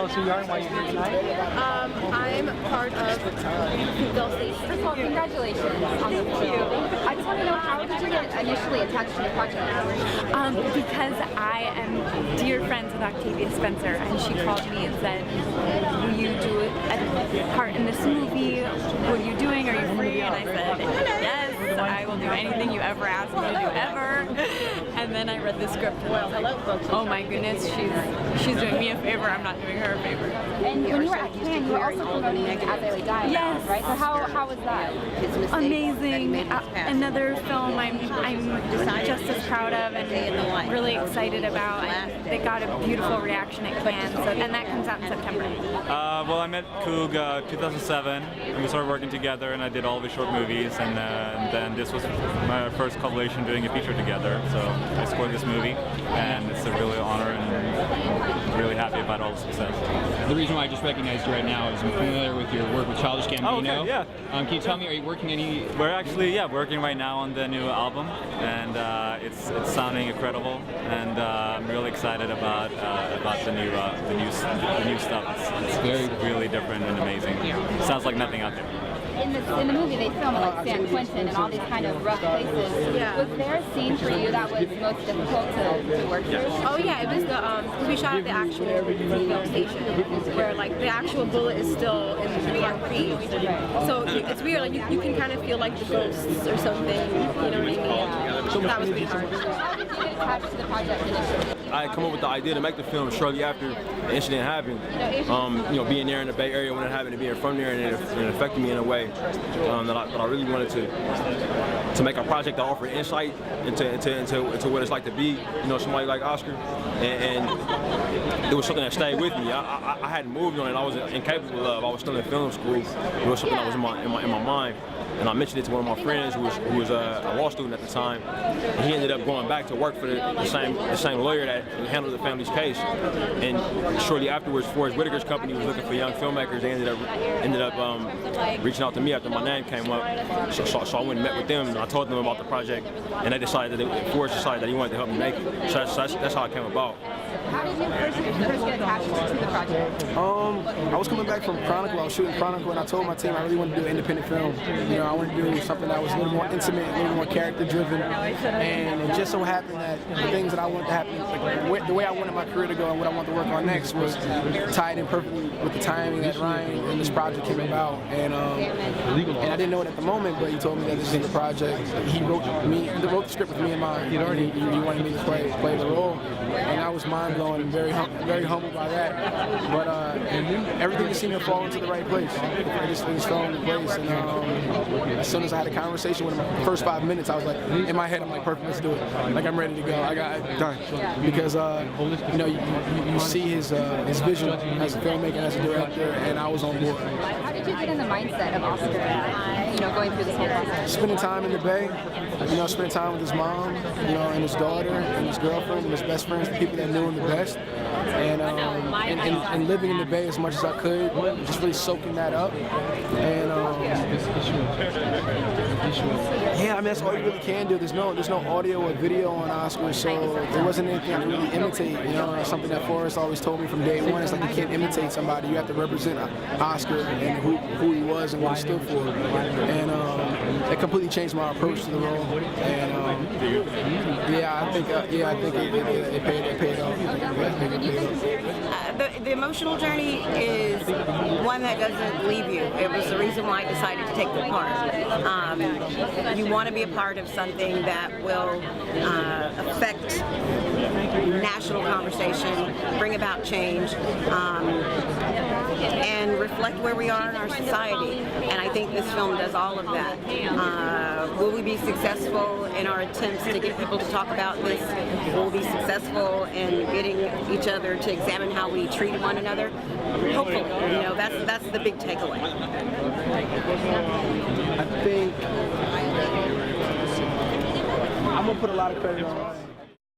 us who you are and why you're here tonight. I'm part of Fruitvale Station. First of all, congratulations on the film. I just want to know, how did you get initially attached to the project? Because I am dear friends with Octavia Spencer, and she called me and said, will you do a part in this movie? What are you doing? Are you free? And I said, yes, I will do anything you ever ask me to do ever. And then I read the script and I was like, oh my goodness, she's doing me a favor, I'm not doing her a favor. And when you were at Cannes, you were also promoting As I Lay Dying, yes, right? So how was that? Amazing. Another film I'm just as proud of and really excited about. And they got a beautiful reaction at Cannes, and that comes out in September. Well, I met Coog 2007, and we started working together, and I did all of his short movies, and then this was my first collaboration doing a feature together, so I scored this movie, and it's a really honor, and really happy about all the success. The reason why I just recognized you right now is I'm familiar with your work with Childish Gambino. Oh, okay, yeah. Can you tell me, are you working any... We're actually, working right now on the new album, and it's sounding incredible, and I'm really excited about the new stuff. It's very really different and amazing. Sounds like nothing out there. In the movie, they film like San Quentin and all these kind of rough places. Yeah. Was there a scene for you that was most difficult to work through? Oh yeah, it was the we shot at the actual Fruitvale Station, where like the actual bullet is still in the concrete. So it's weird, like you can kind of feel like the ghosts or something. You know what I mean? So that was pretty hard. How did you get attached to the project initially? I come up with the idea to make the film shortly after the incident happened. Being there in the Bay Area when it happened, and being from there, and it affected me in a way that I really wanted to make a project that offered insight into what it's like to be, somebody like Oscar, and it was something that stayed with me. I hadn't moved on it. I was incapable of. I was still in film school. It was something that was in my mind. And I mentioned it to one of my friends who was a law student at the time. And he ended up going back to work for the same lawyer that handled the family's case. And shortly afterwards, Forrest Whitaker's company was looking for young filmmakers. They ended up reaching out to me after my name came up. So I went and met with them, and I told them about the project. And they decided Forrest decided that he wanted to help me make it. So that's how it came about. How did you first get attached to the project? I was coming back from Chronicle. I was shooting Chronicle, and I told my team I really wanted to do an independent film. I wanted to do something that was a little more intimate, a little more character-driven, and it just so happened that the things that I wanted to happen, like the way I wanted my career to go and what I wanted to work on next was tied in perfectly with the timing that Ryan and this project came about. And I didn't know it at the moment, but he told me that this is the project. He wrote the script with me in mind. He wanted me to play the role, and I was mind-blowing and very humbled by that. But everything just seemed to fall into the right place. Everything fell into place, and as soon as I had a conversation with him, the first 5 minutes, I was like, in my head, I'm like, perfect, let's do it. Like, I'm ready to go. I got it done. Because you see his vision as a filmmaker, as a director, and I was on board. How did you get in the mindset of Oscar, going through this whole process? Spending time in the Bay, spending time with his mom, and his daughter, and his girlfriend, and his best friends, the people that knew him the best. And living in the Bay as much as I could, just really soaking that up. And that's all you really can do. There's no audio or video on Oscar, so there wasn't anything I could really imitate. Something that Forrest always told me from day one. It's like you can't imitate somebody. You have to represent Oscar and who he was and what he stood for. And it completely changed my approach to the role. And I think it paid off. The emotional journey is one that doesn't leave you. It was the reason why I decided to take the part. You want to be a part of something that will affect national conversation, bring about change, and reflect where we are in our society. And I think this film does all of that. Will we be successful in our attempts to get people to talk about this? Will we be successful in getting each other to examine how we treat one another? Hopefully, that's the big takeaway. I think I'm gonna put a lot of credit on Ryan.